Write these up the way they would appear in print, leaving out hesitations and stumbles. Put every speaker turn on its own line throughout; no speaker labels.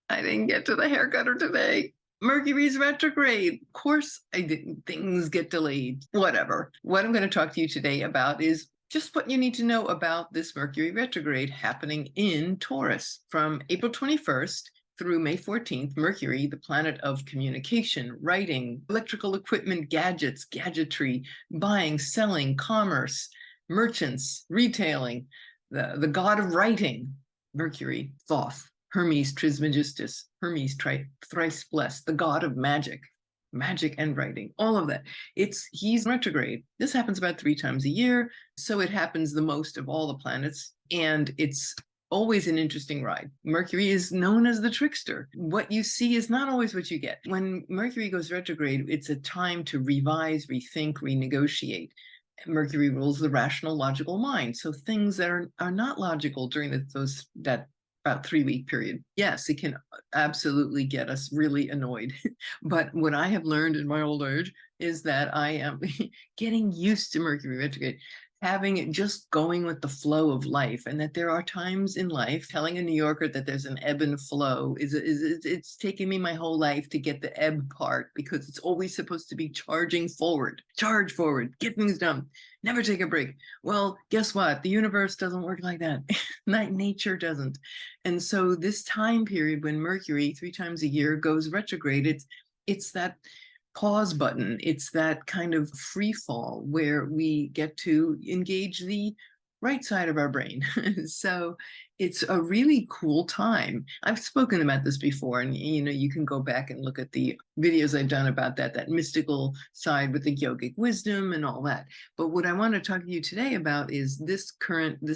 I didn't get to the haircutter today. Mercury's retrograde. Of course, I didn't. Things get delayed. Whatever. What I'm going to talk to you today about is just what you need to know about this Mercury retrograde happening in Taurus from April 21st through May 14th. Mercury, the planet of communication, writing, electrical equipment, gadgets, gadgetry, buying, selling, commerce, merchants, retailing, the god of writing, Mercury, Thoth. Hermes Trismegistus, Hermes thrice blessed, the god of magic, magic and writing, all of that. He's retrograde. This happens about 3 times a year, so it happens the most of all the planets, and it's always an interesting ride. Mercury is known as the trickster. What you see is not always what you get. When Mercury goes retrograde, it's a time to revise, rethink, renegotiate. Mercury rules the rational, logical mind. So things that are not logical during that about 3-week period. Yes, it can absolutely get us really annoyed. But what I have learned in my old age is that I am getting used to Mercury retrograde, having it just going with the flow of life, and that there are times in life. Telling a New Yorker that there's an ebb and flow it's taken me my whole life to get the ebb part, because it's always supposed to be charging forward, charge forward, get things done, never take a break. Well, guess what? The universe doesn't work like that. Nature doesn't. And so this time period when Mercury 3 times a year goes retrograde, it's that pause button. It's that kind of free fall where we get to engage the right side of our brain. So it's a really cool time. I've spoken about this before, and you can go back and look at the videos I've done about that mystical side with the yogic wisdom and all that. But what I want to talk to you today about is this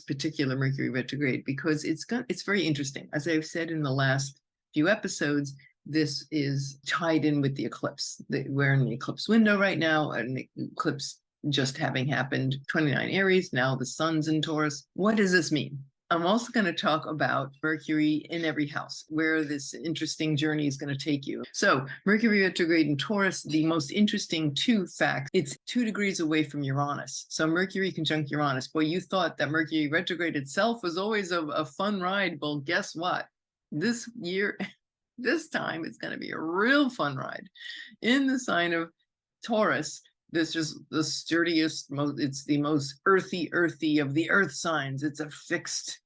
particular Mercury retrograde, because it's very interesting. As I've said in the last few episodes, this is tied in with the eclipse. We're in the eclipse window right now, an eclipse just having happened, 29 Aries, now the sun's in Taurus. What does this mean? I'm also going to talk about Mercury in every house, where this interesting journey is going to take you. So Mercury retrograde in Taurus, the most interesting 2 facts, it's 2 degrees away from Uranus. So Mercury conjunct Uranus. Boy, you thought that Mercury retrograde itself was always a fun ride. Well, guess what? This year, this time it's going to be a real fun ride in the sign of Taurus. This is the sturdiest, it's the most earthy of the earth signs. It's a fixed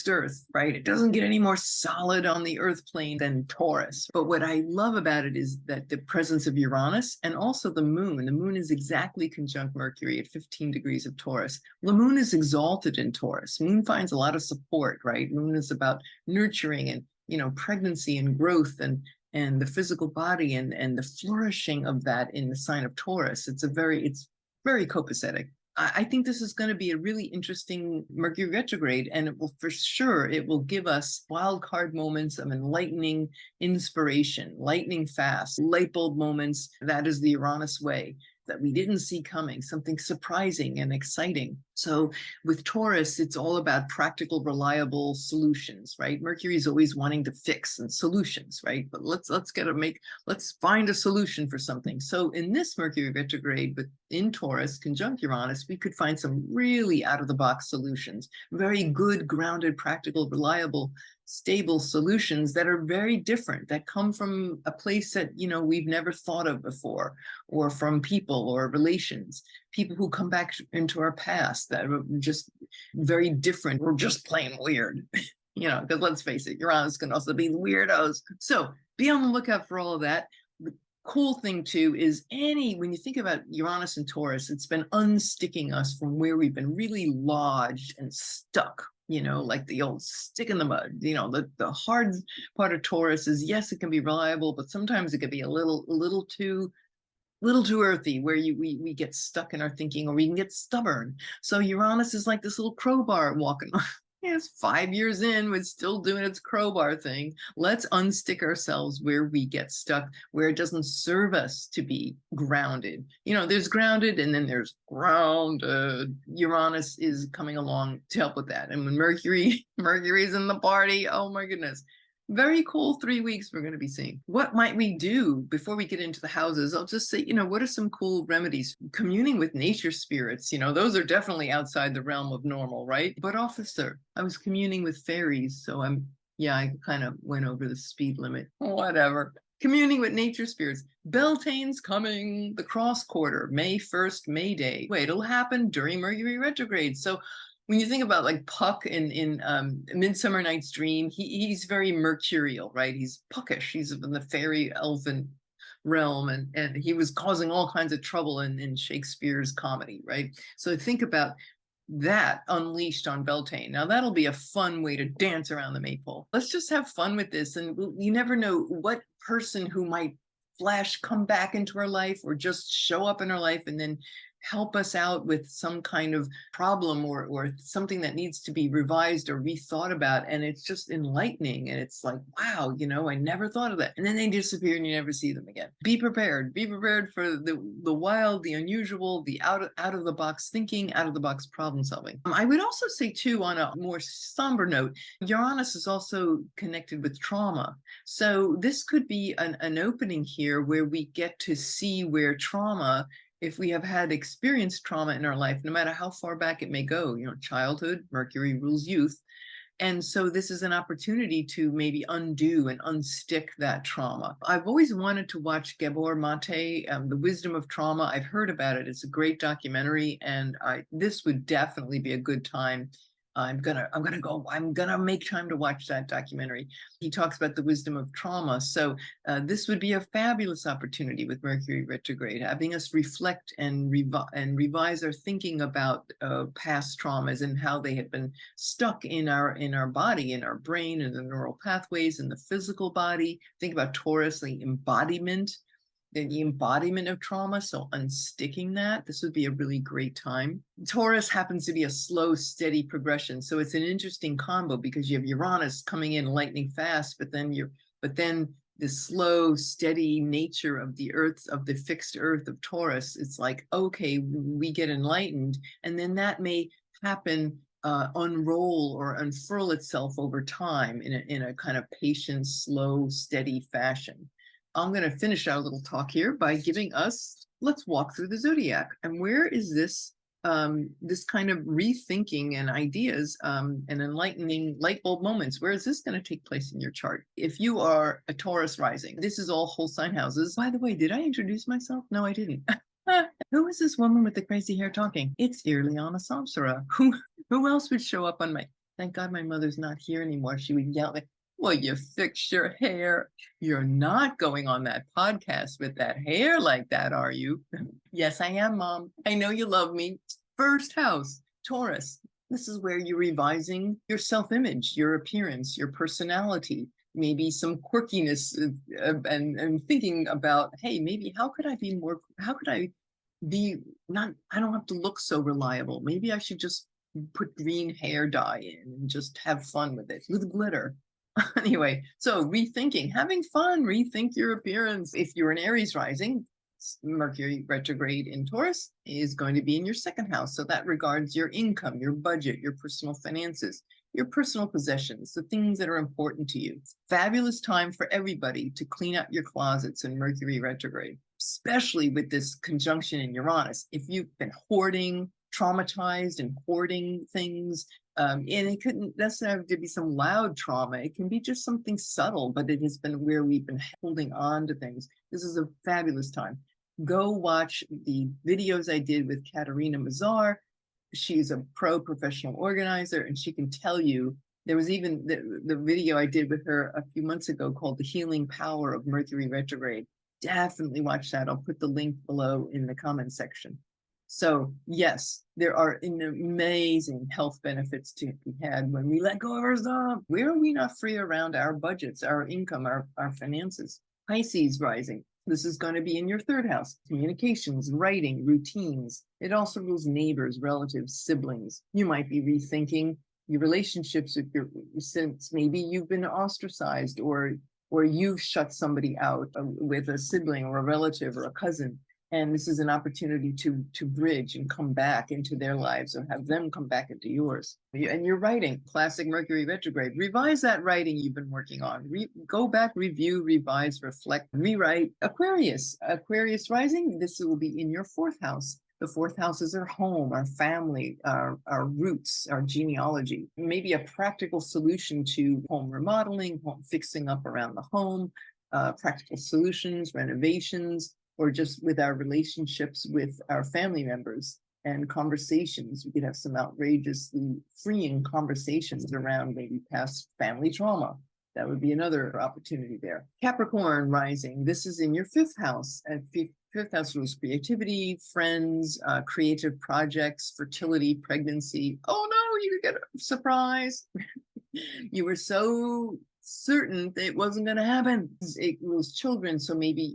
earth, right? It doesn't get any more solid on the earth plane than Taurus. But what I love about it is that the presence of Uranus, and also the moon is exactly conjunct Mercury at 15 degrees of Taurus. The moon is exalted in Taurus. Moon finds a lot of support, right? Moon is about nurturing and pregnancy and growth and the physical body and the flourishing of that in the sign of Taurus. It's very copacetic. I think this is going to be a really interesting Mercury retrograde, and it will give us wild card moments of enlightening inspiration, lightning fast, light bulb moments. That is the Uranus way, that we didn't see coming, something surprising and exciting. So with Taurus, it's all about practical, reliable solutions, right? Mercury is always wanting to fix and solutions, right? But let's find a solution for something. So in this Mercury retrograde in Taurus, conjunct Uranus, we could find some really out-of-the-box solutions, very good, grounded, practical, reliable, stable solutions that are very different, that come from a place that we've never thought of before, or from people or relations, people who come back into our past that are just very different or just plain weird. Because let's face it, Uranus can also be weirdos. So be on the lookout for all of that. The cool thing too is when you think about Uranus and Taurus, it's been unsticking us from where we've been really lodged and stuck. Like the old stick in the mud. The hard part of Taurus is, yes, it can be reliable, but sometimes it can be a little too earthy, where we get stuck in our thinking, or we can get stubborn. So Uranus is like this little crowbar walking. It's 5 years in, it's still doing its crowbar thing. Let's unstick ourselves where we get stuck, where it doesn't serve us to be grounded. There's grounded, and then there's grounded. Uranus is coming along to help with that. And when Mercury's in the party, oh my goodness. Very cool 3 weeks we're going to be seeing. What might we do before we get into the houses? I'll just say, what are some cool remedies? Communing with nature spirits, those are definitely outside the realm of normal, right? But officer, I was communing with fairies, so I'm Yeah, I kind of went over the speed limit. Whatever. Communing with nature spirits. Beltane's coming. The cross quarter, May 1st, May Day. Wait, it'll happen during Mercury retrograde. So when you think about like Puck in Midsummer Night's Dream, he's very mercurial, right? He's puckish. He's in the fairy elfin realm, and he was causing all kinds of trouble in Shakespeare's comedy, right? So think about that unleashed on Beltane. Now that'll be a fun way to dance around the maypole. Let's just have fun with this, and you never know what person who might flash come back into our life or just show up in our life and then help us out with some kind of problem or something that needs to be revised or rethought about. And it's just enlightening. And it's like, wow, I never thought of that. And then they disappear and you never see them again. Be prepared. Be prepared for the wild, the unusual, the out of the box thinking, out of the box problem solving. I would also say too, on a more somber note, Uranus is also connected with trauma. So this could be an opening here where we get to see where trauma, if we have had experienced trauma in our life, no matter how far back it may go, childhood, Mercury rules youth. And so this is an opportunity to maybe undo and unstick that trauma. I've always wanted to watch Gabor Mate, The Wisdom of Trauma. I've heard about it. It's a great documentary, and this would definitely be a good time. I'm gonna make time to watch that documentary. He talks about the wisdom of trauma. So this would be a fabulous opportunity with Mercury retrograde, having us reflect and revise our thinking about past traumas and how they have been stuck in our body, in our brain, and the neural pathways in the physical body. Think about Taurus, the embodiment of trauma. So unsticking that, this would be a really great time. Taurus happens to be a slow, steady progression. So it's an interesting combo because you have Uranus coming in lightning fast, but then the slow, steady nature of the earth, of the fixed earth of Taurus, it's like, okay, we get enlightened, and then that may happen, unroll or unfurl itself over time in a kind of patient, slow, steady fashion. I'm going to finish our little talk here by giving us, let's walk through the zodiac. And where is this kind of rethinking and ideas and enlightening light bulb moments, where is this going to take place in your chart? If you are a Taurus rising, this is all whole sign houses. By the way, did I introduce myself? No, I didn't. Who is this woman with the crazy hair talking? It's Irlianna Samsara. Who else would show up on my... Thank God my mother's not here anymore. She would yell like, well, you fix your hair. You're not going on that podcast with that hair like that, are you? Yes, I am, Mom. I know you love me. First house, Taurus. This is where you're revising your self-image, your appearance, your personality, maybe some quirkiness, and thinking about, hey, maybe how could I don't have to look so reliable. Maybe I should just put green hair dye in and just have fun with it, with glitter. Anyway, so rethinking, having fun, rethink your appearance. If you're an Aries rising, Mercury retrograde in Taurus is going to be in your second house. So that regards your income, your budget, your personal finances, your personal possessions, the things that are important to you. Fabulous time for everybody to clean out your closets in Mercury retrograde, especially with this conjunction in Uranus. If you've been hoarding, traumatized and hoarding things, and it couldn't necessarily have to be some loud trauma. It can be just something subtle, but it has been where we've been holding on to things. This is a fabulous time. Go watch the videos I did with Katarinah Mazar. She's a professional organizer, and she can tell you, there was even the video I did with her a few months ago called The Healing Power of Mercury Retrograde. Definitely watch that. I'll put the link below in the comment section. So yes, there are amazing health benefits to be had when we let go of our stuff. Where are we not free around our budgets, our income, our finances? Pisces rising. This is going to be in your third house. Communications, writing, routines. It also rules neighbors, relatives, siblings. You might be rethinking your relationships with since maybe you've been ostracized or you've shut somebody out with a sibling or a relative or a cousin. And this is an opportunity to bridge and come back into their lives or have them come back into yours. And you're writing, classic Mercury retrograde. Revise that writing you've been working on. Go back, review, revise, reflect, rewrite. Aquarius rising, this will be in your fourth house. The fourth house is our home, our family, our roots, our genealogy. Maybe a practical solution to home remodeling, home fixing up around the home, practical solutions, renovations, or just with our relationships with our family members and conversations. We could have some outrageously freeing conversations around maybe past family trauma. That would be another opportunity there. Capricorn rising. This is in your fifth house. And fifth house rules creativity, friends, creative projects, fertility, pregnancy. Oh no, you get a surprise. You were so certain that it wasn't going to happen. It rules children, so maybe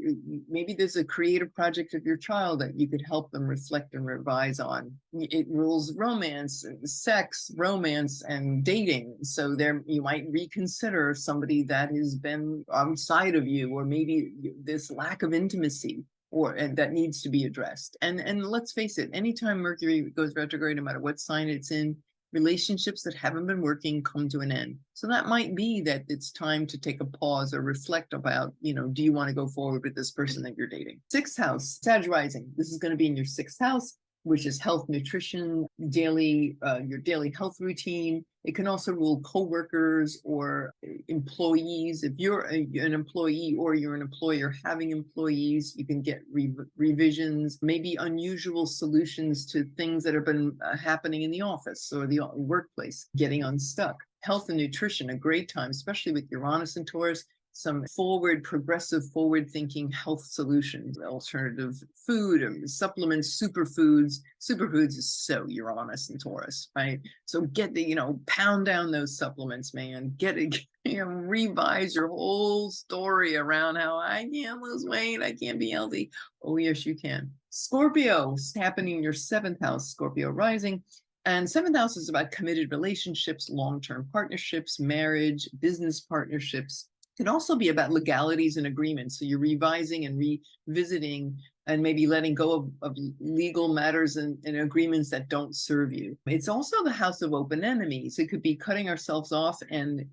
there's a creative project of your child that you could help them reflect and revise on. It rules romance, sex, romance, and dating. So there you might reconsider somebody that has been outside of you, or maybe this lack of intimacy and that needs to be addressed. And let's face it, anytime Mercury goes retrograde, no matter what sign it's in, relationships that haven't been working come to an end. So that might be that it's time to take a pause or reflect about, do you want to go forward with this person that you're dating? Sixth house, Sag rising. This is going to be in your sixth house, which is health, nutrition, your daily health routine. It can also rule coworkers or employees. If you're an employee or you're an employer having employees, you can get revisions, maybe unusual solutions to things that have been happening in the office or the workplace, getting unstuck. Health and nutrition, a great time, especially with Uranus and Taurus. Some progressive, forward-thinking health solutions, alternative food, supplements, superfoods. Superfoods is so Uranus and Taurus, right? So get pound down those supplements, man. Get it, revise your whole story around how I can't lose weight, I can't be healthy. Oh, yes, you can. Scorpio, happening in your seventh house, Scorpio rising. And seventh house is about committed relationships, long-term partnerships, marriage, business partnerships. It can also be about legalities and agreements. So you're revising and revisiting and maybe letting go of legal matters and agreements that don't serve you. It's also the house of open enemies. It could be cutting ourselves off and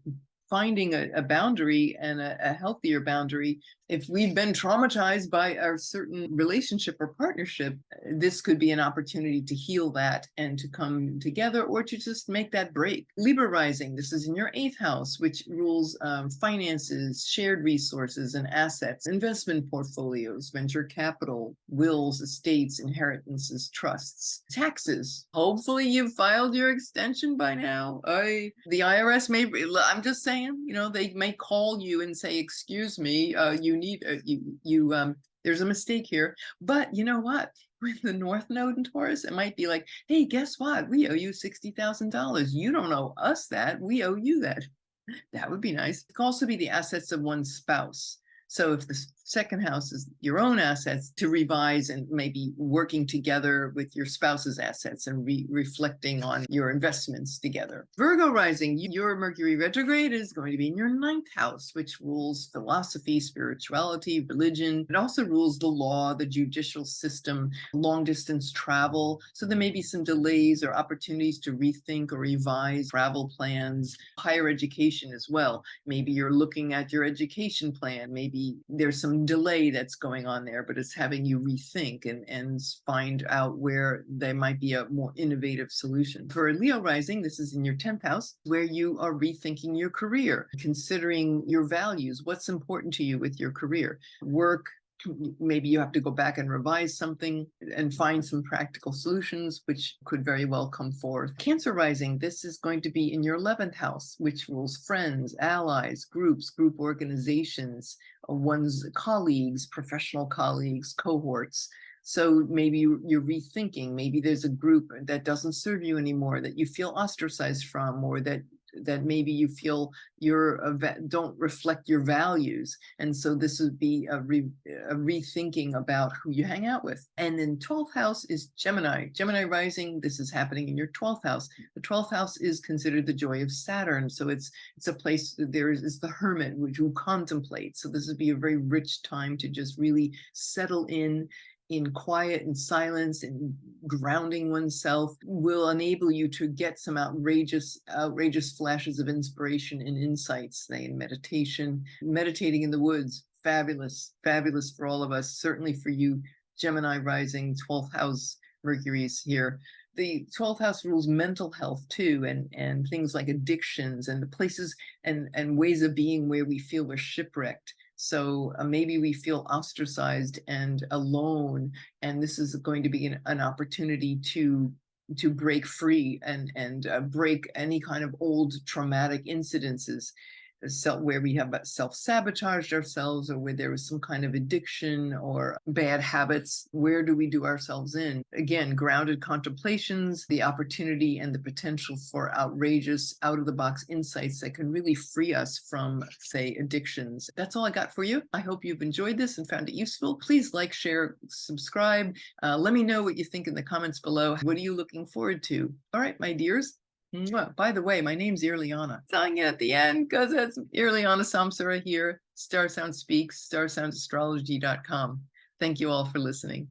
finding a boundary, and a healthier boundary. If we've been traumatized by a certain relationship or partnership, this could be an opportunity to heal that and to come together, or to just make that break. Libra rising, this is in your eighth house, which rules finances, shared resources and assets, investment portfolios, venture capital, wills, estates, inheritances, trusts, taxes. Hopefully you've filed your extension by now. The IRS may, I'm just saying, they may call you and say, excuse me, there's a mistake here. But you know what? With the North Node in Taurus, it might be like, hey, guess what? We owe you $60,000. You don't owe us that. We owe you that. That would be nice. It could also be the assets of one's spouse. So if the second house is your own assets, to revise and maybe working together with your spouse's assets and reflecting on your investments together. Virgo rising, your Mercury retrograde is going to be in your ninth house, which rules philosophy, spirituality, religion. It also rules the law, the judicial system, long distance travel. So there may be some delays or opportunities to rethink or revise travel plans, higher education as well. Maybe you're looking at your education plan. Maybe there's some delay that's going on there, but it's having you rethink and find out where there might be a more innovative solution. For Leo rising, this is in your 10th house, where you are rethinking your career, considering your values, what's important to you with your career, work. Maybe you have to go back and revise something and find some practical solutions, which could very well come forth. Cancer rising, this is going to be in your 11th house, which rules friends, allies, groups, group organizations, one's colleagues, professional colleagues, cohorts. So maybe you're rethinking, maybe there's a group that doesn't serve you anymore, that you feel ostracized from, or that maybe you feel don't reflect your values. And so this would be a rethinking about who you hang out with. And then 12th house is Gemini. Gemini rising, this is happening in your 12th house. The 12th house is considered the joy of Saturn. So it's a place, there is the hermit, which will contemplate. So this would be a very rich time to just really settle in quiet and silence, and grounding oneself will enable you to get some outrageous flashes of inspiration and insights. Say in meditation, meditating in the woods, fabulous for all of us. Certainly for you, Gemini rising, 12th house Mercury's here. The 12th house rules mental health too, and things like addictions and the places and ways of being where we feel we're shipwrecked. So maybe we feel ostracized and alone, and this is going to be an opportunity to break free and break any kind of old traumatic incidences, where we have self-sabotaged ourselves, or where there was some kind of addiction or bad habits. Where do we do ourselves in? Again, grounded contemplations, the opportunity and the potential for outrageous, out-of-the-box insights that can really free us from, say, addictions. That's all I got for you. I hope you've enjoyed this and found it useful. Please like, share, subscribe. Let me know what you think in the comments below. What are you looking forward to? All right, my dears. By the way, my name's Irlianna. Telling it at the end because it's Irlianna Samsara here. StarSound Speaks, StarSoundastrology.com. Thank you all for listening.